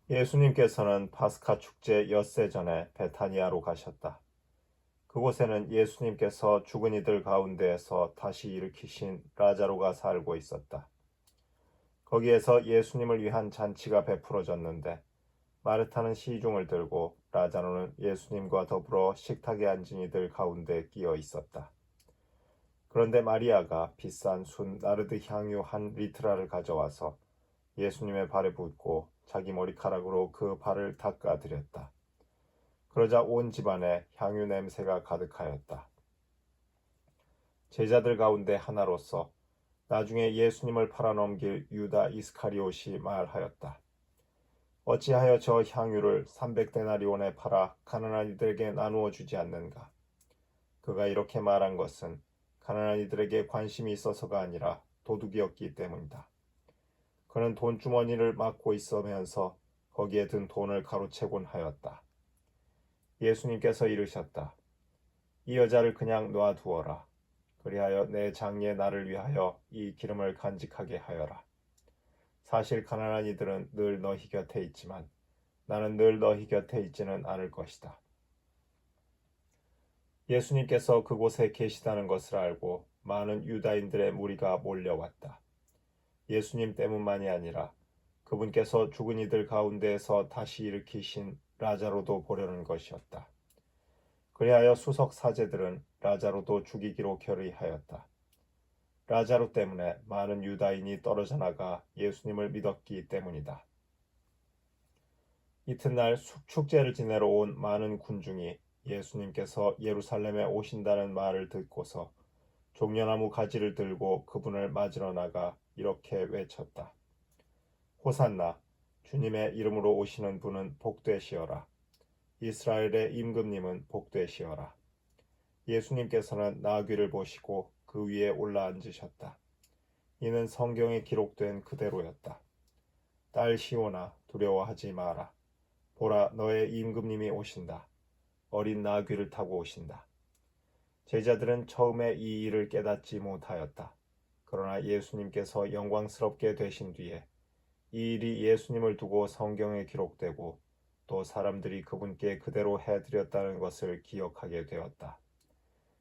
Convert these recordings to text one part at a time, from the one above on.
예수님께서는 파스카 축제 엿새 전에 베타니아로 가셨다. 그곳에는 예수님께서 죽은 이들 가운데에서 다시 일으키신 라자로가 살고 있었다. 거기에서 예수님을 위한 잔치가 베풀어졌는데 마르타는 시중을 들고 라자로는 예수님과 더불어 식탁에 앉은 이들 가운데 끼어 있었다. 그런데 마리아가 비싼 순 나르드 향유 한 리트라를 가져와서 예수님의 발에 붓고 자기 머리카락으로 그 발을 닦아드렸다. 그러자 온 집안에 향유 냄새가 가득하였다. 제자들 가운데 하나로서 나중에 예수님을 팔아넘길 유다 이스카리옷이 말하였다. 어찌하여 저 향유를 300데나리온에 팔아 가난한 이들에게 나누어 주지 않는가? 그가 이렇게 말한 것은 가난한 이들에게 관심이 있어서가 아니라 도둑이었기 때문이다. 그는 돈주머니를 막고 있으면서 거기에 든 돈을 가로채곤 하였다. 예수님께서 이르셨다. 이 여자를 그냥 놔두어라. 그리하여 내 장례 나를 위하여 이 기름을 간직하게 하여라. 사실 가난한 이들은 늘 너희 곁에 있지만 나는 늘 너희 곁에 있지는 않을 것이다. 예수님께서 그곳에 계시다는 것을 알고 많은 유다인들의 무리가 몰려왔다. 예수님 때문만이 아니라 그분께서 죽은 이들 가운데에서 다시 일으키신 라자로도 보려는 것이었다. 그리하여 수석 사제들은 라자로도 죽이기로 결의하였다. 라자로 때문에 많은 유다인이 떨어져 나가 예수님을 믿었기 때문이다. 이튿날 축제를 지내러 온 많은 군중이 예수님께서 예루살렘에 오신다는 말을 듣고서 종려나무 가지를 들고 그분을 맞으러 나가 이렇게 외쳤다. 호산나, 주님의 이름으로 오시는 분은 복되시어라. 이스라엘의 임금님은 복되시어라. 예수님께서는 나귀를 보시고 그 위에 올라앉으셨다. 이는 성경에 기록된 그대로였다. 딸 시온아, 두려워하지 마라. 보라, 너의 임금님이 오신다. 어린 나귀를 타고 오신다. 제자들은 처음에 이 일을 깨닫지 못하였다. 그러나 예수님께서 영광스럽게 되신 뒤에 이 일이 예수님을 두고 성경에 기록되고 또 사람들이 그분께 그대로 해드렸다는 것을 기억하게 되었다.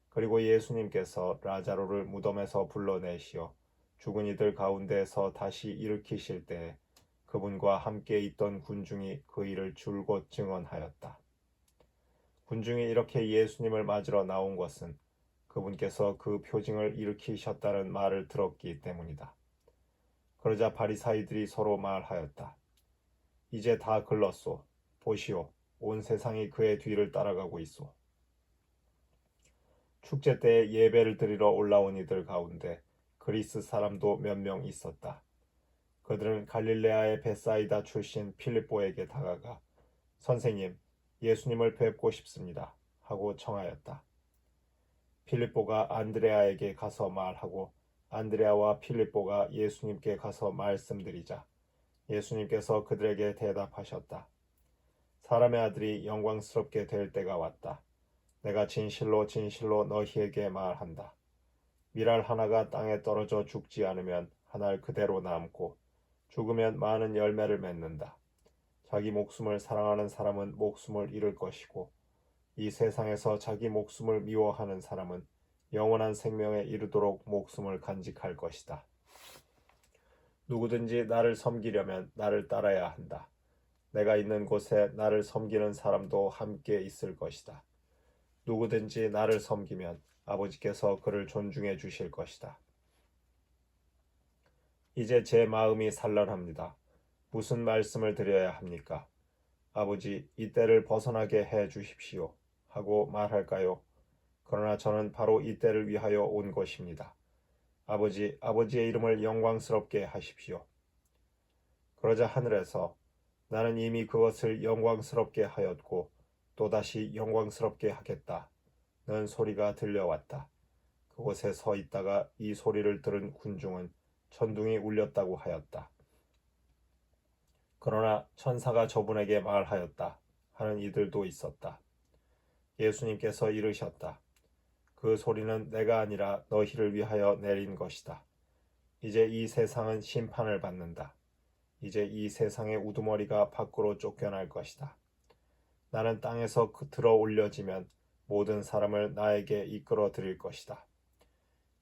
그리고 예수님께서 라자로를 무덤에서 불러내시어 죽은 이들 가운데에서 다시 일으키실 때 그분과 함께 있던 군중이 그 일을 줄곧 증언하였다. 군중이 이렇게 예수님을 맞으러 나온 것은 그분께서 그 표징을 일으키셨다는 말을 들었기 때문이다. 그러자 바리사이들이 서로 말하였다. 이제 다 글렀소. 보시오. 온 세상이 그의 뒤를 따라가고 있소. 축제 때에 예배를 드리러 올라온 이들 가운데 그리스 사람도 몇 명 있었다. 그들은 갈릴레아의 베사이다 출신 필립보에게 다가가 선생님, 예수님을 뵙고 싶습니다. 하고 청하였다. 필립보가 안드레아에게 가서 말하고 안드레아와 필립보가 예수님께 가서 말씀드리자 예수님께서 그들에게 대답하셨다. 사람의 아들이 영광스럽게 될 때가 왔다. 내가 진실로 진실로 너희에게 말한다. 밀알 하나가 땅에 떨어져 죽지 않으면 한 알 그대로 남고 죽으면 많은 열매를 맺는다. 자기 목숨을 사랑하는 사람은 목숨을 잃을 것이고 이 세상에서 자기 목숨을 미워하는 사람은 영원한 생명에 이르도록 목숨을 간직할 것이다. 누구든지 나를 섬기려면 나를 따라야 한다. 내가 있는 곳에 나를 섬기는 사람도 함께 있을 것이다. 누구든지 나를 섬기면 아버지께서 그를 존중해 주실 것이다. 이제 제 마음이 산란합니다. 무슨 말씀을 드려야 합니까? 아버지, 이 때를 벗어나게 해 주십시오. 하고 말할까요? 그러나 저는 바로 이 때를 위하여 온 것입니다. 아버지, 아버지의 이름을 영광스럽게 하십시오. 그러자 하늘에서 나는 이미 그것을 영광스럽게 하였고 또다시 영광스럽게 하겠다. 는 소리가 들려왔다. 그곳에 서 있다가 이 소리를 들은 군중은 천둥이 울렸다고 하였다. 그러나 천사가 저분에게 말하였다 하는 이들도 있었다. 예수님께서 이르셨다. 그 소리는 내가 아니라 너희를 위하여 내린 것이다. 이제 이 세상은 심판을 받는다. 이제 이 세상의 우두머리가 밖으로 쫓겨날 것이다. 나는 땅에서 들어 올려지면 모든 사람을 나에게 이끌어 드릴 것이다.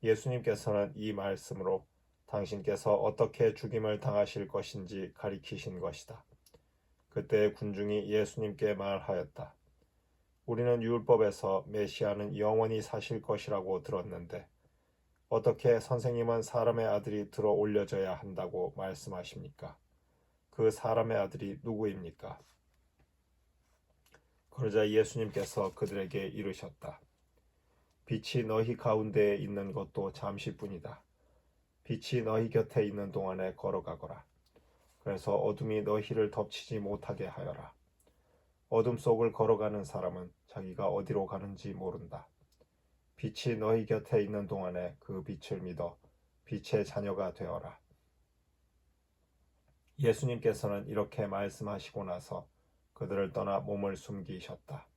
예수님께서는 이 말씀으로 당신께서 어떻게 죽임을 당하실 것인지 가리키신 것이다. 그때 군중이 예수님께 말하였다. 우리는 율법에서 메시아는 영원히 사실 것이라고 들었는데 어떻게 선생님은 사람의 아들이 들어 올려져야 한다고 말씀하십니까? 그 사람의 아들이 누구입니까? 그러자 예수님께서 그들에게 이르셨다. 빛이 너희 가운데에 있는 것도 잠시뿐이다. 빛이 너희 곁에 있는 동안에 걸어가거라. 그래서 어둠이 너희를 덮치지 못하게 하여라. 어둠 속을 걸어가는 사람은 자기가 어디로 가는지 모른다. 빛이 너희 곁에 있는 동안에 그 빛을 믿어 빛의 자녀가 되어라. 예수님께서는 이렇게 말씀하시고 나서 그들을 떠나 몸을 숨기셨다.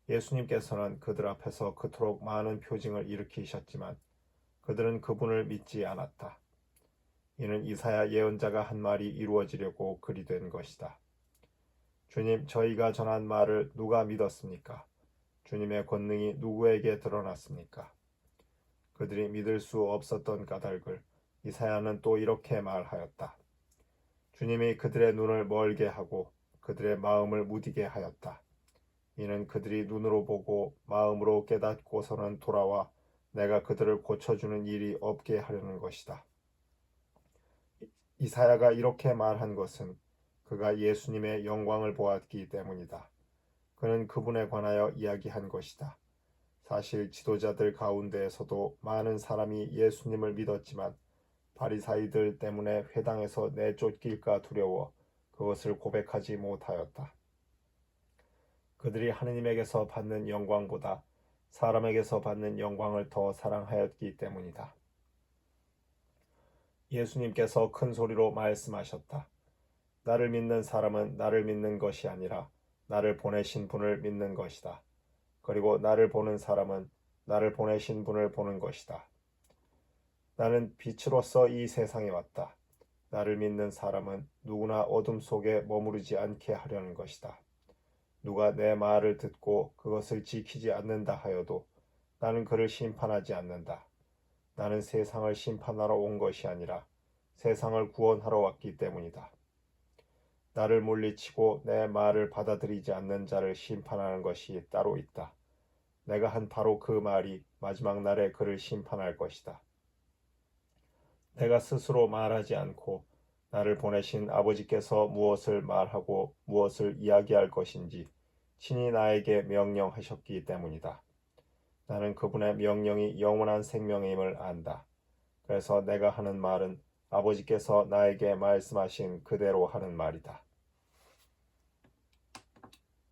예수님께서는 그들 앞에서 그토록 많은 표징을 일으키셨지만 그들은 그분을 믿지 않았다. 이는 이사야 예언자가 한 말이 이루어지려고 그리 된 것이다. 주님, 저희가 전한 말을 누가 믿었습니까? 주님의 권능이 누구에게 드러났습니까? 그들이 믿을 수 없었던 까닭을 이사야는 또 이렇게 말하였다. 주님이 그들의 눈을 멀게 하고 그들의 마음을 무디게 하였다. 이는 그들이 눈으로 보고 마음으로 깨닫고서는 돌아와 내가 그들을 고쳐주는 일이 없게 하려는 것이다. 이사야가 이렇게 말한 것은 그가 예수님의 영광을 보았기 때문이다. 그는 그분에 관하여 이야기한 것이다. 사실 지도자들 가운데에서도 많은 사람이 예수님을 믿었지만 바리사이들 때문에 회당에서 내쫓길까 두려워 그것을 고백하지 못하였다. 그들이 하느님에게서 받는 영광보다 사람에게서 받는 영광을 더 사랑하였기 때문이다. 예수님께서 큰 소리로 말씀하셨다. 나를 믿는 사람은 나를 믿는 것이 아니라 나를 보내신 분을 믿는 것이다. 그리고 나를 보는 사람은 나를 보내신 분을 보는 것이다. 나는 빛으로서 이 세상에 왔다. 나를 믿는 사람은 누구나 어둠 속에 머무르지 않게 하려는 것이다. 누가 내 말을 듣고 그것을 지키지 않는다 하여도 나는 그를 심판하지 않는다. 나는 세상을 심판하러 온 것이 아니라 세상을 구원하러 왔기 때문이다. 나를 물리치고 내 말을 받아들이지 않는 자를 심판하는 것이 따로 있다. 내가 한 바로 그 말이 마지막 날에 그를 심판할 것이다. 내가 스스로 말하지 않고 나를 보내신 아버지께서 무엇을 말하고 무엇을 이야기할 것인지 친히 나에게 명령하셨기 때문이다. 나는 그분의 명령이 영원한 생명임을 안다. 그래서 내가 하는 말은 아버지께서 나에게 말씀하신 그대로 하는 말이다.